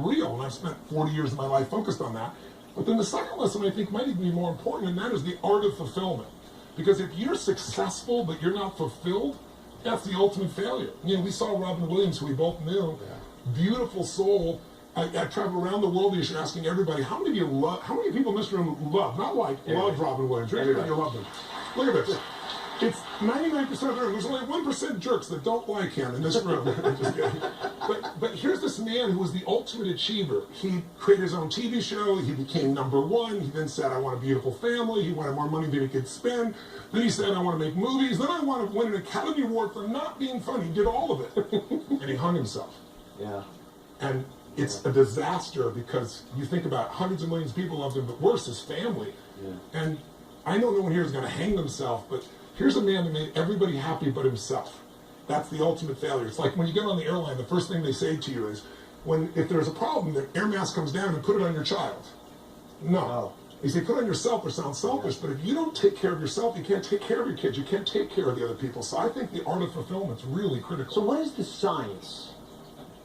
real, and I've spent 40 years of my life focused on that. But then the second lesson I think might even be more important, and that is the art of fulfillment. Because if you're successful but you're not fulfilled, that's the ultimate failure. You know, we saw Robin Williams, who we both knew, beautiful soul. I travel around the world this year asking everybody, how many of you love, how many people in this room love, not like, love Robin Williams, right? You love them. Look at this. It's 99% of the room. There's only 1% jerks that don't like him in this room. Just kidding. But here's this man who was the ultimate achiever. He created his own TV show. He became #1. He then said, I want a beautiful family. He wanted more money than he could spend. Then he said, I want to make movies. Then I want to win an Academy Award for not being funny. He did all of it. And he hung himself. Yeah. And it's a disaster because you think about hundreds of millions of people loved him, but worse, his family. Yeah. And I know no one here is going to hang themselves, but here's a man that made everybody happy but himself. That's the ultimate failure. It's like when you get on the airline, the first thing they say to you is, if there's a problem, the air mask comes down and put it on your child. No. They say put it on yourself, or sounds selfish, but if you don't take care of yourself, you can't take care of your kids, you can't take care of the other people. So I think the art of fulfillment is really critical. So what is the science?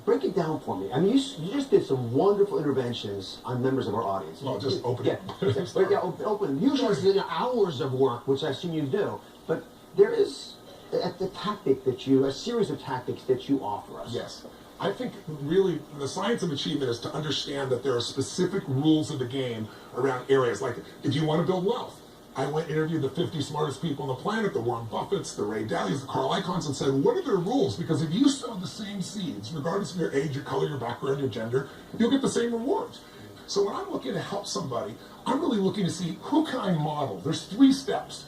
Break it down for me. I mean, you just did some wonderful interventions on members of our audience. Well, just open it. Open. Usually it's hours of work, which I've seen you do. But there is a series of tactics that you offer us. Yes. I think really the science of achievement is to understand that there are specific rules of the game around areas. Like if you want to build wealth, I went and interviewed the 50 smartest people on the planet, the Warren Buffetts, the Ray Daly's, the Carl Icahns, and said, what are their rules? Because if you sow the same seeds, regardless of your age, your color, your background, your gender, you'll get the same rewards. So when I'm looking to help somebody, I'm really looking to see who can I model. There's 3 steps.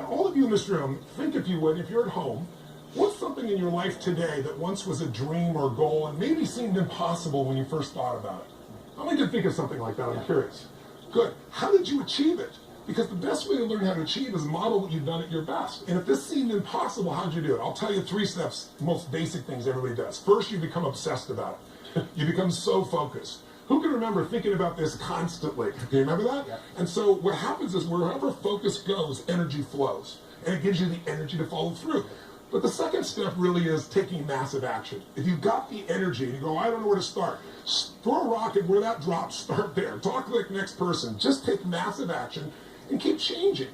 All of you in this room, think if you would, if you're at home, what's something in your life today that once was a dream or goal and maybe seemed impossible when you first thought about it? How many can think of something like that? I'm curious. Good. How did you achieve it? Because the best way to learn how to achieve is model what you've done at your best. And if this seemed impossible, how'd you do it? I'll tell you 3 steps, most basic things everybody does. First, you become obsessed about it. You become so focused. Who can remember thinking about this constantly? Can you remember that? Yeah. And so what happens is wherever focus goes, energy flows. And it gives you the energy to follow through. But the second step really is taking massive action. If you've got the energy and you go, I don't know where to start, throw a rock and where that drops, start there. Talk like the next person. Just take massive action and keep changing.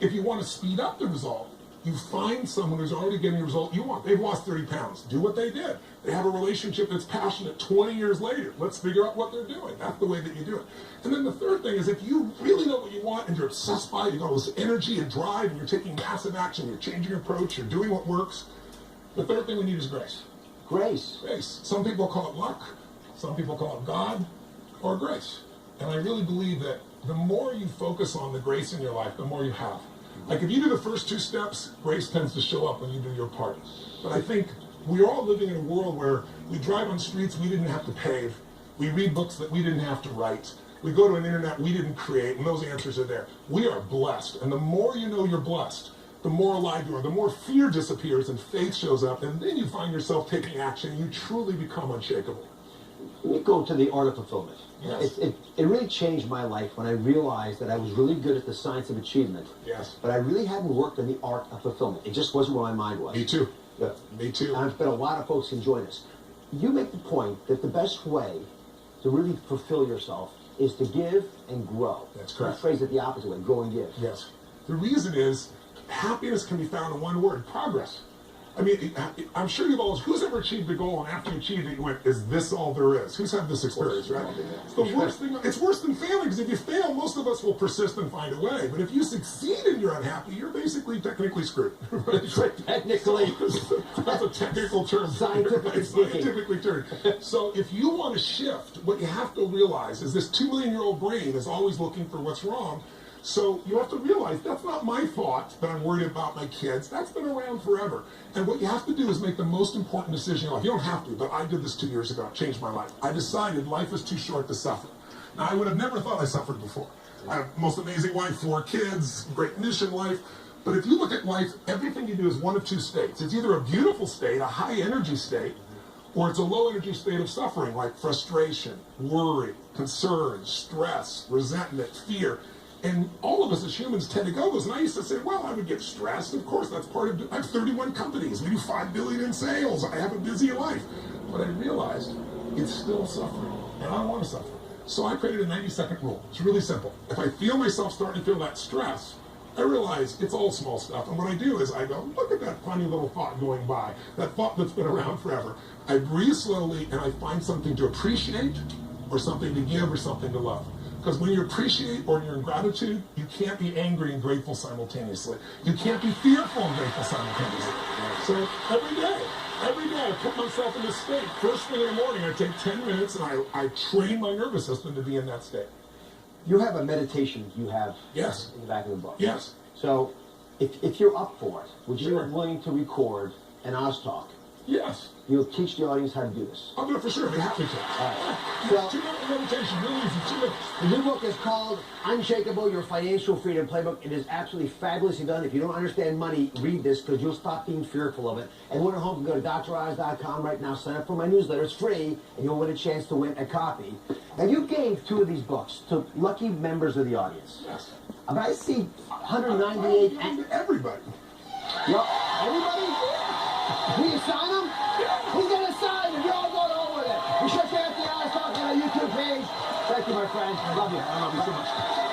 If you want to speed up the result, you find someone who's already getting the result you want. They've lost 30 pounds. Do what they did. They have a relationship that's passionate 20 years later. Let's figure out what they're doing. That's the way that you do it. And then the third thing is if you really know what you want and you're obsessed by it, you've got all this energy and drive and you're taking massive action, you're changing your approach, you're doing what works, the third thing we need is grace. Grace. Grace. Some people call it luck. Some people call it God or grace. And I really believe that the more you focus on the grace in your life, the more you have. Like if you do the first 2 steps, grace tends to show up when you do your part. But I think we're all living in a world where we drive on streets we didn't have to pave. We read books that we didn't have to write. We go to an internet we didn't create, and those answers are there. We are blessed. And the more you know you're blessed, the more alive you are, the more fear disappears and faith shows up, and then you find yourself taking action, and you truly become unshakable. Let me go to the art of fulfillment. Yes. It really changed my life when I realized that I was really good at the science of achievement. Yes. But I really hadn't worked on the art of fulfillment. It just wasn't where my mind was. Me too. Yeah. Me too. And I've bet a lot of folks can join us. You make the point that the best way to really fulfill yourself is to give and grow. That's correct. I phrase it the opposite way, grow and give. Yes. The reason is happiness can be found in one word, progress. I mean, I'm sure you've always, who's ever achieved a goal and after you achieved it, you went, is this all there is? Who's had this experience, right? It's the worst thing. It's worse than failing because if you fail, most of us will persist and find a way. But if you succeed and you're unhappy, you're basically technically screwed. Technically. That's a technical term. Scientifically term. So if you want to shift, what you have to realize is this 2 million-year-old brain is always looking for what's wrong. So you have to realize that's not my thought that I'm worried about my kids. That's been around forever. And what you have to do is make the most important decision in life. You don't have to, but I did this 2 years ago. It changed my life. I decided life is too short to suffer. Now, I would have never thought I suffered before. I have the most amazing wife, 4 kids, great mission life. But if you look at life, everything you do is one of 2 states. It's either a beautiful state, a high energy state, or it's a low energy state of suffering, like frustration, worry, concern, stress, resentment, fear. And all of us as humans tend to go those. And I used to say, well, I would get stressed. Of course, that's part of it. I have 31 companies. We do $5 billion in sales. I have a busy life. But I realized it's still suffering, and I don't want to suffer. So I created a 90-second rule. It's really simple. If I feel myself starting to feel that stress, I realize it's all small stuff. And what I do is I go, look at that funny little thought going by, that thought that's been around forever. I breathe slowly, and I find something to appreciate, or something to give, or something to love. Because when you appreciate or you're in gratitude, you can't be angry and grateful simultaneously. You can't be fearful and grateful simultaneously. So every day I put myself in this state. First thing in the morning, I take 10 minutes and I train my nervous system to be in that state. You have a meditation you have Yes. in the back of the book. Yes. So if you're up for it, would you Sure. be willing to record an Oz talk? Yes. You'll teach the audience how to do this. I'll do it for sure. I'll be happy to. All right. So 2 minute meditation, really easy. 2 minutes. the new book is called Unshakable, Your Financial Freedom Playbook. It is absolutely fabulously done. If you don't understand money, read this because you'll stop being fearful of it. And when you're home, go to DrOz.com right now. Sign up for my newsletter. It's free, and you'll win a chance to win a copy. Now, you gave 2 of these books to lucky members of the audience. Yes. But I see I'll 198. give them to everybody. Everybody? Will you sign them? He's going to sign if you all go home with it. You should check out the Oz Talk on our YouTube page. Thank you, my friend. Love you. I love you so much.